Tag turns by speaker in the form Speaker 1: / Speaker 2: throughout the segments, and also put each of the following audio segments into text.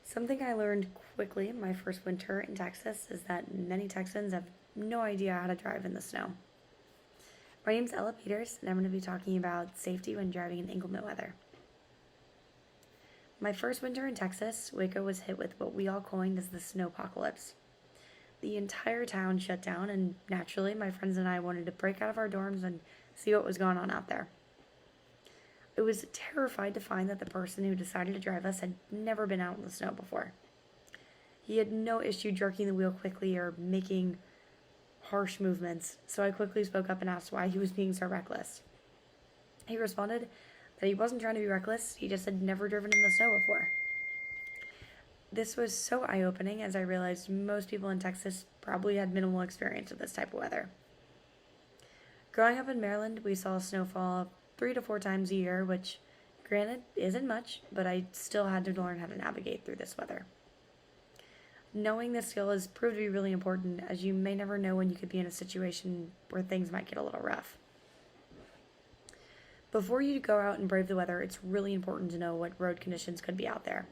Speaker 1: Something I learned quickly my first winter in Texas is that many Texans have no idea how to drive in the snow. My name's Ella Peters, and I'm going to be talking about safety when driving in inclement weather. My first winter in Texas, Waco was hit with what we all coined as the snowpocalypse. The entire town shut down, and naturally, my friends and I wanted to break out of our dorms and see what was going on out there. I was terrified to find that the person who decided to drive us had never been out in the snow before. He had no issue jerking the wheel quickly or making harsh movements, so I quickly spoke up and asked why he was being so reckless. He responded that he wasn't trying to be reckless, he just had never driven in the snow before. This was so eye-opening as I realized most people in Texas probably had minimal experience with this type of weather. Growing up in Maryland, we saw snowfall 3 to 4 times a year, which, granted, isn't much, but I still had to learn how to navigate through this weather. Knowing this skill has proved to be really important, as you may never know when you could be in a situation where things might get a little rough. Before you go out and brave the weather, it's really important to know what road conditions could be out there.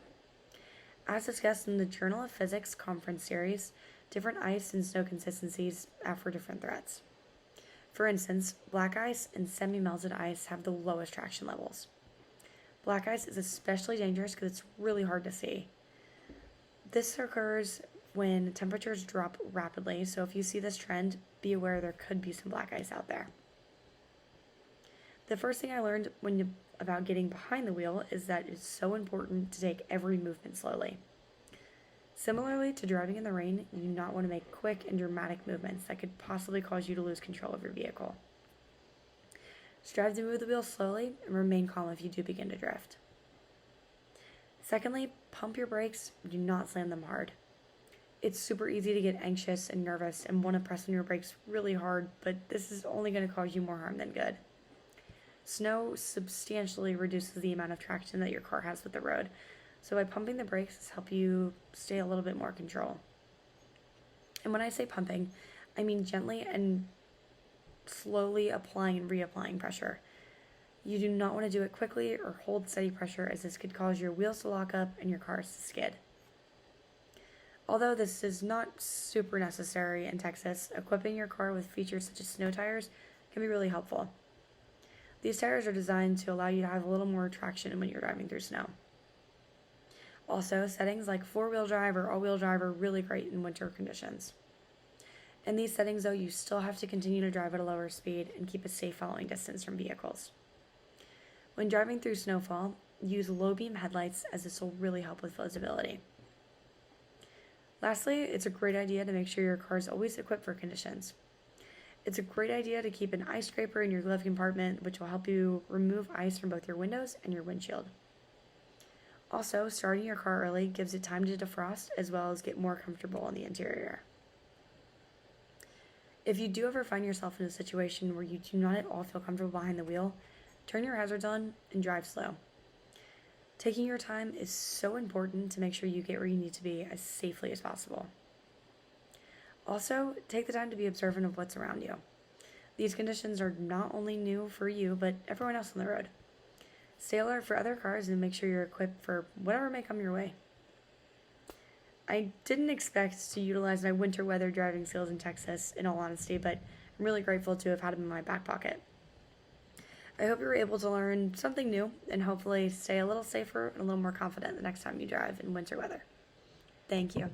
Speaker 1: As discussed in the Journal of Physics conference series, different ice and snow consistencies offer different threats. For instance, black ice and semi-melted ice have the lowest traction levels. Black ice is especially dangerous because it's really hard to see. This occurs when temperatures drop rapidly, so if you see this trend, be aware there could be some black ice out there. The first thing I learned about getting behind the wheel is that it's so important to take every movement slowly. Similarly to driving in the rain, you do not want to make quick and dramatic movements that could possibly cause you to lose control of your vehicle. Strive to move the wheel slowly and remain calm if you do begin to drift. Secondly, pump your brakes, do not slam them hard. It's super easy to get anxious and nervous and want to press on your brakes really hard, but this is only going to cause you more harm than good. Snow substantially reduces the amount of traction that your car has with the road, so by pumping the brakes help you stay a little bit more control. And when I say pumping, I mean gently and slowly applying and reapplying pressure. You do not want to do it quickly or hold steady pressure, as this could cause your wheels to lock up and your cars to skid. Although this is not super necessary in Texas, equipping your car with features such as snow tires can be really helpful. These tires are designed to allow you to have a little more traction when you're driving through snow. Also, settings like 4-wheel drive or all-wheel drive are really great in winter conditions. In these settings, though, you still have to continue to drive at a lower speed and keep a safe following distance from vehicles. When driving through snowfall, use low-beam headlights, as this will really help with visibility. Lastly, it's a great idea to make sure your car is always equipped for conditions. It's a great idea to keep an ice scraper in your glove compartment, which will help you remove ice from both your windows and your windshield. Also, starting your car early gives it time to defrost as well as get more comfortable in the interior. If you do ever find yourself in a situation where you do not at all feel comfortable behind the wheel, turn your hazards on and drive slow. Taking your time is so important to make sure you get where you need to be as safely as possible. Also, take the time to be observant of what's around you. These conditions are not only new for you, but everyone else on the road. Stay alert for other cars and make sure you're equipped for whatever may come your way. I didn't expect to utilize my winter weather driving skills in Texas, in all honesty, but I'm really grateful to have had them in my back pocket. I hope you were able to learn something new and hopefully stay a little safer and a little more confident the next time you drive in winter weather. Thank you.